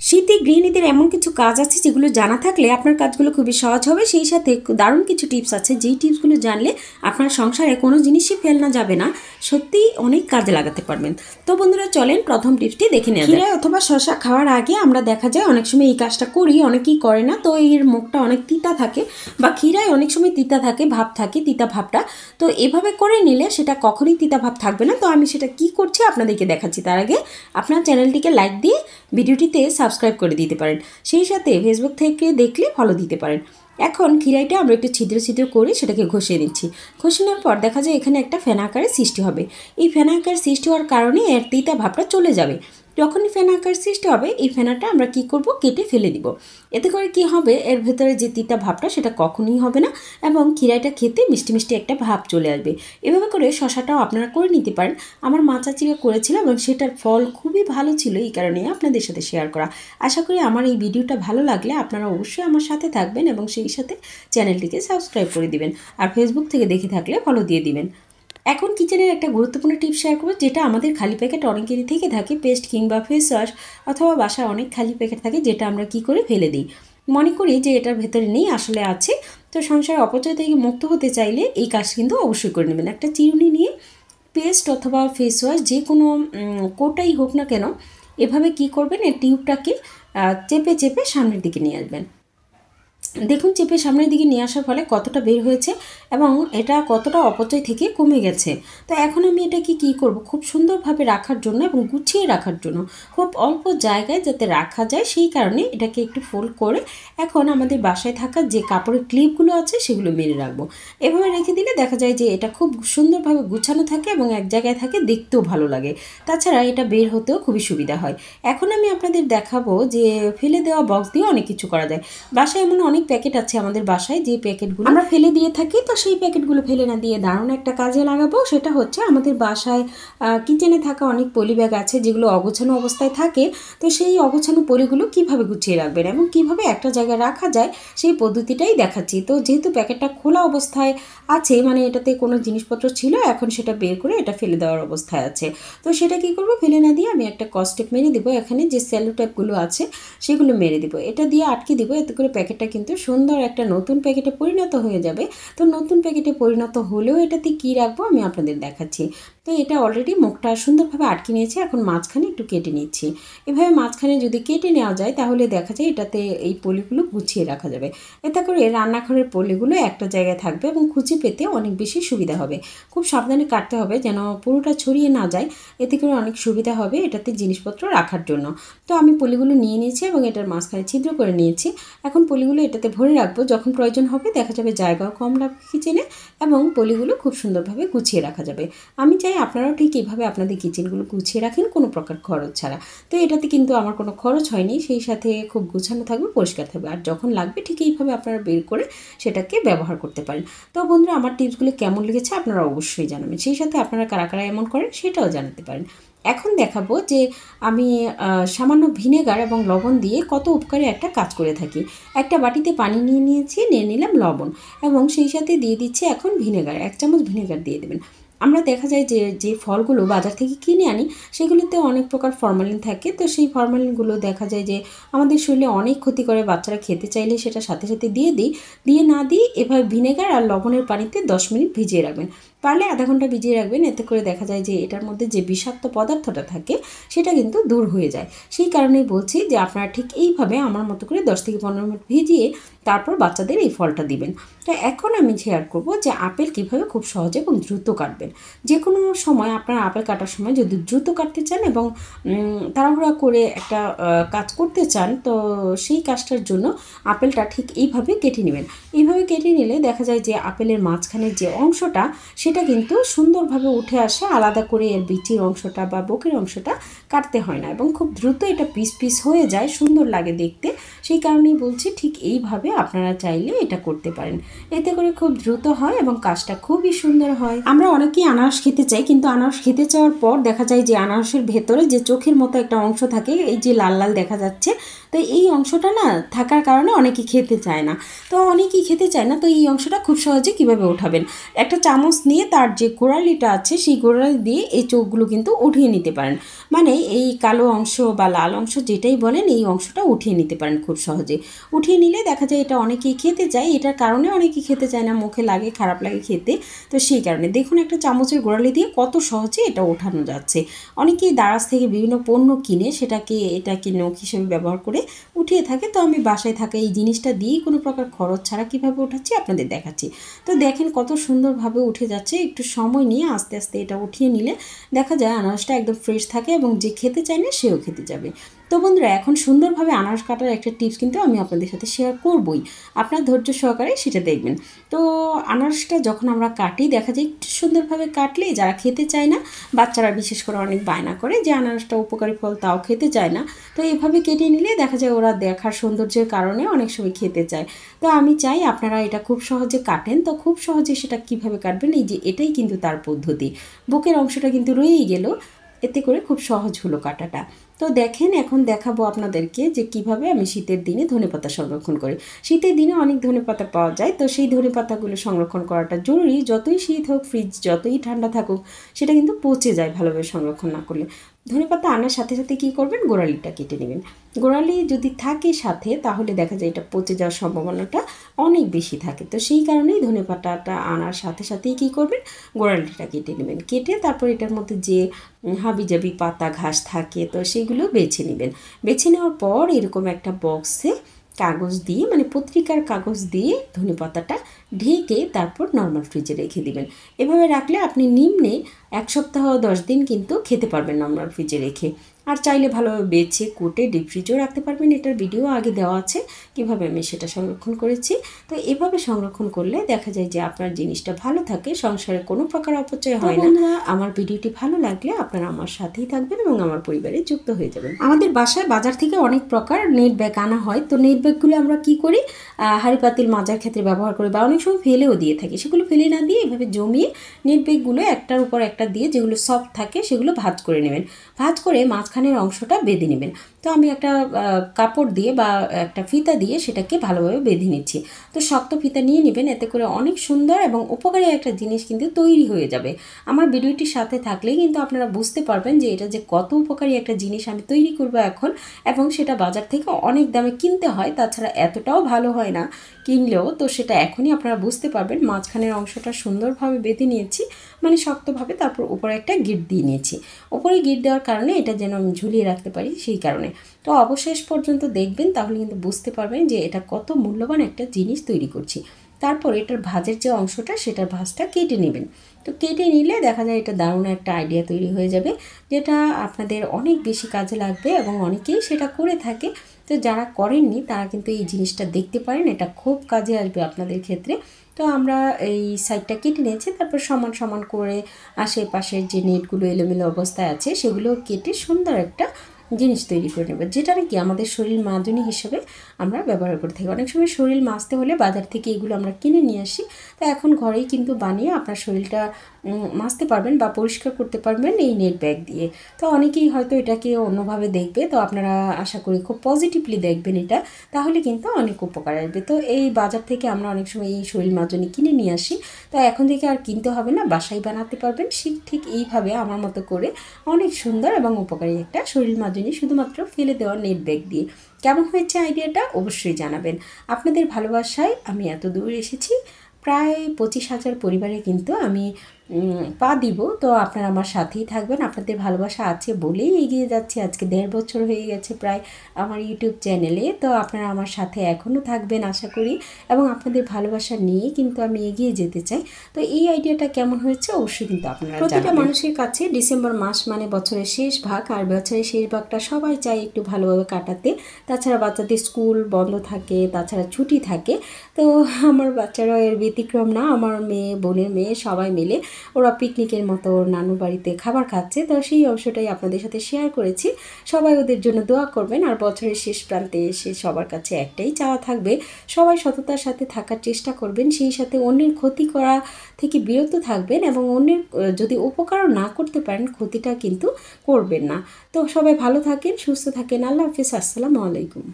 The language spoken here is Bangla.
শীতে গৃহিণীদের এমন কিছু কাজ আছে যেগুলো জানা থাকলে আপনার কাজগুলো খুবই সহজ হবে। সেই সাথে দারুণ কিছু টিপস আছে, যেই টিপসগুলো জানলে আপনার সংসারে কোনো জিনিসই ফেলনা যাবে না, সত্যিই অনেক কাজে লাগাতে পারবেন। তো বন্ধুরা চলেন প্রথম টিপসটি দেখে নেওয়া যাক। খিরা অথবা শসা খাওয়ার আগে আমরা দেখা যায় অনেক সময় এই কাজটা করি, অনেকেই করে না। তো এর মুখটা অনেক তিতা থাকে বা খিরায় অনেক সময় তিতা থাকে, ভাব থাকে, তিতা ভাবটা। তো এভাবে করে নিলে সেটা কখনই তিতা ভাব থাকবে না। তো আমি সেটা কি করছি আপনাদেরকে দেখাচ্ছি। তার আগে আপনার চ্যানেলটিকে লাইক দিয়ে ভিডিওটিতে সাবস্ক্রাইব করে দিতে পারেন। সেই সাথে ফেসবুক থেকে দেখলে ফলো দিতে পারেন। এখন খিরাইটা আমরা একটু ছিদ্র ছিদ্র করে সেটাকে ঘষিয়ে নিচ্ছি। ঘষে নেওয়ার পর দেখা যায় এখানে একটা ফেনা আকারের সৃষ্টি হবে। এই ফেনা আকার সৃষ্টি হওয়ার কারণে এর তিতা ভাবটা চলে যাবে। যখনই ফেনা আকার সৃষ্টি হবে এই ফেনাটা আমরা কি করব, কেটে ফেলে দিব। এতে করে কি হবে, এর ভেতরে যে তিতা ভাবটা সেটা কখনোই হবে না এবং খিরাইটা খেতে মিষ্টি মিষ্টি একটা ভাব চলে আসবে। এভাবে করে শশাটাও আপনারা করে নিতে পারেন। আমার মা চাচিরা করেছিল এবং সেটার ফল খুবই ভালো ছিল, এই কারণে আপনাদের সাথে শেয়ার করা। আশা করি আমার এই ভিডিওটা ভালো লাগলে আপনারা অবশ্যই আমার সাথে থাকবেন এবং সেই সাথে চ্যানেলটিকে সাবস্ক্রাইব করে দিবেন। আর ফেসবুক থেকে দেখে থাকলে ফলো দিয়ে দিবেন। এখন কিচেনের একটা গুরুত্বপূর্ণ টিপস শেয়ার করবো, যেটা আমাদের খালি প্যাকেট অনেকেরই থেকে থাকে, পেস্ট কিংবা ফেস ওয়াশ অথবা বাসায় অনেক খালি প্যাকেট থাকে যেটা আমরা কি করে ফেলে দিই, মনে করি যে এটার ভেতরে নেই, আসলে আছে। তো সংসার অপচয় থেকে মুক্ত হতে চাইলে এই কাজ কিন্তু অবশ্যই করে নেবেন। একটা চিরুনি নিয়ে পেস্ট অথবা ফেস ওয়াশ যে কোনো কোটাই হোক না কেন, এভাবে কি করবেন, এই টিউবটাকে চেপে চেপে সামনের দিকে নিয়ে আসবেন। দেখুন চেপে সামনের দিকে নিয়ে আসার ফলে কতটা বের হয়েছে এবং এটা কতটা অপচয় থেকে কমে গেছে। তো এখন আমি এটাকে কি করব, খুব সুন্দরভাবে রাখার জন্য এবং গুছিয়ে রাখার জন্য, খুব অল্প জায়গায় যাতে রাখা যায় সেই কারণে এটাকে একটু ফোল্ড করে এখন আমাদের বাসায় থাকা যে কাপড়ের ক্লিপগুলো আছে সেগুলো মেরে রাখবো। এভাবে রেখে দিলে দেখা যায় যে এটা খুব সুন্দরভাবে গুছানো থাকে এবং এক জায়গায় থাকে, দেখতেও ভালো লাগে। তাছাড়া এটা বের হতেও খুবই সুবিধা হয়। এখন আমি আপনাদের দেখাবো যে ফেলে দেওয়া বক্স দিয়ে অনেক কিছু করা যায়। বাসায় এমন অনেক প্যাকেট আছে আমাদের বাসায় যে প্যাকেটগুলো আমরা ফেলে দিয়ে থাকি। তো সেই প্যাকেটগুলো ফেলে না দিয়ে দারুণ একটা কাজে লাগাবো। সেটা হচ্ছে আমাদের বাসায় কিচেনে থাকা অনেক পলি ব্যাগ আছে যেগুলো অগোছানো অবস্থায় থাকে। তো সেই অগোছানো পলিগুলো কিভাবে গুছিয়ে রাখবেন এবং কিভাবে একটা জায়গায় রাখা যায় সেই পদ্ধতিটাই দেখাচ্ছি। তো যেহেতু প্যাকেটটা খোলা অবস্থায় আছে, মানে এটাতে কোনো জিনিসপত্র ছিল, এখন সেটা বের করে এটা ফেলে দেওয়ার অবস্থায় আছে। তো সেটা কি করব, ফেলে না দিয়ে আমি একটা কস্টেপ মেরে দেবো। এখানে যে সেলো ট্যাপগুলো আছে সেগুলো মেরে দেবো, এটা দিয়ে আটকে দেবো। এতে করে প্যাকেটটা কিন্তু সুন্দর একটা নতুন প্যাকেটে পরিণত হয়ে যাবে। তো নতুন প্যাকেটে পরিণত হলেও এটাতে কী রাখবো আমি আপনাদের দেখাচ্ছি। তো এটা অলরেডি মুখটা সুন্দরভাবে আটকে নিয়েছি, এখন মাঝখানে একটু কেটে নিচ্ছি। এভাবে মাঝখানে যদি কেটে নেওয়া যায় তাহলে দেখা যায় এটাতে এই পলিগুলো গুছিয়ে রাখা যাবে। এতে করে রান্নাঘরের পলিগুলো একটা জায়গায় থাকবে এবং খুঁজে পেতে অনেক বেশি সুবিধা হবে। খুব সাবধানে কাটতে হবে যেন পুরোটা ছড়িয়ে না যায়, এতে করে অনেক সুবিধা হবে এটাতে জিনিসপত্র রাখার জন্য। তো আমি পলিগুলো নিয়ে নিয়েছি এবং এটার মাঝখানে ছিদ্র করে নিয়েছি। এখন পলিগুলো এটাতে ভরে রাখবো, যখন প্রয়োজন হবে দেখা যাবে জায়গাও কম লাগবে কিচেনে এবং পলিগুলো খুব সুন্দরভাবে গুছিয়ে রাখা যাবে। আমি চাই আপনারাও ঠিক এইভাবে আপনাদের কিচেনগুলো গুছিয়ে রাখেন কোনো প্রকার খরচ ছাড়া। তো এটাতে কিন্তু আমার কোনো খরচ হয়নি, সেই সাথে খুব গুছানো থাকবে, পরিষ্কার থাকবে। আর যখন লাগবে ঠিক এইভাবে আপনারা বের করে সেটাকে ব্যবহার করতে পারেন। তো বন্ধুরা আমার টিপসগুলো কেমন লেগেছে আপনারা অবশ্যই জানাবেন। সেই সাথে আপনারা কারা কারা এমন করেন সেটাও জানাতে পারেন। এখন দেখাবো যে আমি সামান্য ভিনেগার এবং লবণ দিয়ে কত উপকারী একটা কাজ করে থাকি। একটা বাটিতে পানি নিয়ে নিয়েছি, নিয়ে নিলাম লবণ এবং সেই সাথে দিয়ে দিচ্ছি এখন ভিনেগার, 1 চামচ ভিনেগার দিয়ে দেবেন। আমরা দেখা যায় যে যে ফলগুলো বাজার থেকে কিনে আনি সেগুলিতে অনেক প্রকার ফরমালিন থাকে। তো সেই ফরমালিনগুলো দেখা যায় যে আমাদের শরীরে অনেক ক্ষতি করে, বাচ্চারা খেতে চাইলে সেটা সাথে সাথে দিয়ে না দিই এভাবে ভিনেগার আর লবণের পানিতে 10 মিনিট ভিজিয়ে রাখবেন, পারলে আধা ঘন্টা ভিজিয়ে রাখবেন। এতে করে দেখা যায় যে এটার মধ্যে যে বিষাক্ত পদার্থটা থাকে সেটা কিন্তু দূর হয়ে যায়। সেই কারণেই বলছি যে আপনারা ঠিক এইভাবে আমার মতো করে 10 থেকে 15 মিনিট ভিজিয়ে তারপর বাচ্চাদের এই ফলটা দিবেন। তো এখন আমি শেয়ার করব যে আপেল কীভাবে খুব সহজে এবং দ্রুত কাটবেন। যে কোনো সময় আপনারা আপেল কাটার সময় যদি দ্রুত কাটতে চান এবং তাড়াহুড়া করে একটা কাজ করতে চান, তো সেই কাজটার জন্য আপেলটা ঠিক এইভাবে কেটে নেবেন। এইভাবে কেটে নিলে দেখা যায় যে আপেলের মাঝখানের যে অংশটা সেটা কিন্তু সুন্দরভাবে উঠে আসে, আলাদা করে এর বিচির অংশটা বা বকের অংশটা কাটতে হয় না এবং খুব দ্রুত এটা পিস পিস হয়ে যায়, সুন্দর লাগে দেখতে। সেই কারণেই বলছি ঠিক এইভাবে আপনারা চাইলে এটা করতে পারেন। এতে করে খুব দ্রুত হয় এবং কাজটা খুবই সুন্দর হয়। আমরা অনেকেই আনারস খেতে চাই, কিন্তু আনারস খেতে চাওয়ার পর দেখা যায় যে আনারসের ভেতরে যে চোখের মতো একটা অংশ থাকে, এই যে লাল লাল দেখা যাচ্ছে, তো এই অংশটা না থাকার কারণে অনেকেই খেতে চায় না। তো অনেকেই খেতে চায় না, তো এই অংশটা খুব সহজে কিভাবে উঠাবেন, একটা চামচ নিয়ে তার যে গোড়ালিটা আছে সেই গোড়ালি দিয়ে এই চোখগুলো কিন্তু উঠিয়ে নিতে পারেন। মানে এই কালো অংশ বা লাল অংশ যেটাই বলেন, এই অংশটা উঠিয়ে নিতে পারেন খুব সহজে। উঠিয়ে নিলে দেখা যায় এটা অনেকেই খেতে চায়, এটার কারণে অনেকেই খেতে চায় না, মুখে লাগে, খারাপ লাগে খেতে। তো সেই কারণে দেখুন একটা চামচের গোড়ালি দিয়ে কত সহজে এটা ওঠানো যাচ্ছে। অনেকেই দারাজ থেকে বিভিন্ন পণ্য কিনে এটাকে নখ হিসেবে ব্যবহার করে উঠিয়ে থাকে। তো আমি বাসায় থাকা এই জিনিসটা দিয়েই কোনো প্রকার খরচ ছাড়া কীভাবে উঠাচ্ছি আপনাদের দেখাচ্ছি। তো দেখেন কত সুন্দরভাবে উঠে যাচ্ছে। একটু সময় নিয়ে আস্তে আস্তে এটা উঠিয়ে নিলে দেখা যায় আনারসটা একদম ফ্রেশ থাকে এবং যে খেতে চায় না সেও খেতে যাবে। তো বন্ধুরা, এখন সুন্দরভাবে আনারস কাটার একটা টিপস কিন্তু আমি আপনাদের সাথে শেয়ার করবই, আপনার ধৈর্য সহকারে সেটা দেখবেন। তো আনারসটা যখন আমরা কাটি দেখা যায় একটু সুন্দরভাবে কাটলে যারা খেতে চায় না, বাচ্চারা বিশেষ করে অনেক বায়না করে যে আনারসটা উপকারী ফল, তাও খেতে চায় না। তো এভাবে কেটে নিলে দেখা যায় ওরা দেখার সৌন্দর্যের কারণে অনেক সময় খেতে চায়। তো আমি চাই আপনারা এটা খুব সহজে কাটেন। তো খুব সহজে সেটা কিভাবে কাটবেন, এই যে এটাই কিন্তু তার পদ্ধতি। বুকের অংশটা কিন্তু রয়েই গেল, এতে করে খুব সহজ হলো কাটাটা। তো দেখেন এখন দেখাবো আপনাদেরকে যে কিভাবে আমি শীতের দিনে ধনেপাতা সংরক্ষণ করি। শীতের দিনে অনেক ধনেপাতা পাওয়া যায়, তো সেই ধনেপাতাগুলো সংরক্ষণ করাটা জরুরি। যতই শীত হোক, ফ্রিজ যতই ঠান্ডা থাকুক, সেটা কিন্তু পচে যায় ভালোভাবে সংরক্ষণ না করলে। ধনেপাতা আনার সাথে সাথে কী করবেন, গোড়ালিটা কেটে নেবেন। গোড়ালি যদি থাকে সাথে, তাহলে দেখা যায় এটা পচে যাওয়ার সম্ভাবনাটা অনেক বেশি থাকে। তো সেই কারণেই ধনেপাতাটা আনার সাথে সাথেই কী করবেন, গোড়ালিটা কেটে নেবেন। কেটে তারপর এটার মধ্যে যে হাবিজাবি পাতা ঘাস থাকে, তো সেইগুলো বেছে নেবেন। বেছে নেওয়ার পর এরকম একটা বক্সে কাগজ দিয়ে, মানে পত্রিকার কাগজ দিয়ে ধনেপাতাটা ঢেকে তারপর নর্মাল ফ্রিজে রেখে দিবেন। এভাবে রাখলে আপনি নিম্নে 1 সপ্তাহ 10 দিন কিন্তু খেতে পারবেন নর্মাল ফ্রিজে রেখে। আর চাইলে ভালোভাবে বেছে কুটে ডিপ ফ্রিজেও রাখতে পারবেন। এটার ভিডিও আগে দেওয়া আছে কীভাবে আমি সেটা সংরক্ষণ করেছি। তো এভাবে সংরক্ষণ করলে দেখা যায় যে আপনার জিনিসটা ভালো থাকে, সংসারে কোনো প্রকার অপচয় হয় না। আমার ভিডিওটি ভালো লাগলে আপনারা আমার সাথেই থাকবেন এবং আমার পরিবারে যুক্ত হয়ে যাবেন। আমাদের বাসায় বাজার থেকে অনেক প্রকার নেট ব্যাগ আনা হয়। তো নেট ব্যাগগুলো আমরা কী করি, হাঁড়ি পাতিল মাজার ক্ষেত্রে ব্যবহার করি, বা অনেক সময় ফেলেও দিয়ে থাকি। সেগুলো ফেলে না দিয়ে এভাবে জমিয়ে নেট ব্যাগগুলো একটার উপর একটা দিয়ে, যেগুলো সফট থাকে সেগুলো ভাঁজ করে নেবেন। ভাঁজ করে মাঝখানের অংশটা বেঁধে নেবেন। তো আমি একটা কাপড় দিয়ে বা একটা ফিতা দিয়ে সেটাকে ভালোভাবে বেঁধে নিচ্ছি। তো শক্ত ফিতা নিয়ে নেবেন, এতে করে অনেক সুন্দর এবং উপকারী একটা জিনিস কিন্তু তৈরি হয়ে যাবে। আমার ভিডিওটির সাথে থাকলেই কিন্তু আপনারা বুঝতে পারবেন যে এটা যে কত উপকারী একটা জিনিস আমি তৈরি করব এখন, এবং সেটা বাজার থেকে অনেক দামে কিনতে হয়, তাছাড়া এতটাও ভালো হয় না কিনলেও। তো সেটা এখনই আপনারা বুঝতে পারবেন। মাঝখানের অংশটা সুন্দরভাবে বেঁধে নিয়েছি, মানে শক্তভাবে, তারপর উপরে একটা গিট দিয়ে নিয়েছি। উপরে গিট দেওয়ার কারণে এটা যেন আমি ঝুলিয়ে রাখতে পারি সেই কারণে। তো অবশেষ পর্যন্ত দেখবেন, তাহলে কিন্তু বুঝতে পারবেন যে এটা কত মূল্যবান একটা জিনিস তৈরি করছি। তারপর এটার ভাঁজের যে অংশটা, সেটার ভাঁজটা কেটে নেবেন। তো কেটে নিলে দেখা যায় এটা দারুণ একটা আইডিয়া তৈরি হয়ে যাবে, যেটা আপনাদের অনেক বেশি কাজে লাগবে এবং অনেকেই সেটা করে থাকে। তো যারা করেননি তারা কিন্তু এই জিনিসটা দেখতে পারেন, এটা খুব কাজে আসবে আপনাদের ক্ষেত্রে। তো আমরা এই সাইডটা কেটে নিয়েছি, তারপর সমান সমান করে আশেপাশের যে নেটগুলো এলোমেলো অবস্থায় আছে সেগুলো কেটে সুন্দর একটা জিনিস তৈরি করে নেব, যেটা নাকি আমাদের শরীর মাজনি হিসেবে আমরা ব্যবহার করে থাকি। অনেক সময় শরীর মাজতে হলে বাজার থেকে এগুলো আমরা কিনে নিয়ে আসি। তো এখন ঘরেই কিন্তু বানিয়ে আপনার শরীরটা মাজতে পারবেন বা পরিষ্কার করতে পারবেন এই নেট ব্যাগ দিয়ে। তো অনেকেই হয়তো এটাকে অন্যভাবে দেখবে, তো আপনারা আশা করি খুব পজিটিভলি দেখবেন এটা, তাহলে কিন্তু অনেক উপকার আসবে। তো এই বাজার থেকে আমরা অনেক সময় এই শরীর মাজনি কিনে নিয়ে আসি, তো এখন থেকে আর কিনতে হবে না, বাসায় বানাতে পারবেন ঠিক এইভাবে আমার মতো করে অনেক সুন্দর এবং উপকারী একটা শরীর মাজনি, শুধুমাত্র ফেলে দেওয়া নেট ব্যাগ দিয়ে। কেমন হয়েছে আইডিয়াটা অবশ্যই জানাবেন। আপনাদের ভালোবাসায় আমি এত দূর এসেছি, প্রায় 25,000 পরিবারে কিন্তু আমি পা দিব। তো আপনারা আমার সাথেই থাকবেন, আপনাদের ভালোবাসা আছে বলেই এগিয়ে যাচ্ছি। আজকে 1.5 বছর হয়ে গেছে প্রায় আমার ইউটিউব চ্যানেলে। তো আপনারা আমার সাথে এখনও থাকবেন আশা করি, এবং আপনাদের ভালোবাসা নিয়ে কিন্তু আমি এগিয়ে যেতে চাই। তো এই আইডিয়াটা কেমন হয়েছে অবশ্যই কিন্তু আপনারা জানাবেন। প্রতিটা মানুষের কাছে ডিসেম্বর মাস মানে বছরের শেষ ভাগ, আর বছরের শেষ ভাগটা সবাই চায় একটু ভালোভাবে কাটাতে। তাছাড়া বাচ্চাদের স্কুল বন্ধ থাকে, তাছাড়া ছুটি থাকে। তো আমার বাচ্চারাও এর ব্যতিক্রম না, আমার মেয়ে, বোনের মেয়ে সবাই মিলে ওরা পিকনিকের মতো ওর নানু বাড়িতে খাবার খাচ্ছে। তো সেই অংশটাই আপনাদের সাথে শেয়ার করেছি। সবাই ওদের জন্য দোয়া করবেন। আর বছরের শেষ প্রান্তে এসে সবার কাছে একটাই চাওয়া থাকবে, সবাই সততার সাথে থাকার চেষ্টা করবেন, সেই সাথে অন্যের ক্ষতি করা থেকে বিরত থাকবেন এবং অন্যের যদি উপকারও না করতে পারেন ক্ষতিটা কিন্তু করবেন না। তো সবাই ভালো থাকেন, সুস্থ থাকেন। আল্লাহ হাফিজ। আসসালামু আলাইকুম।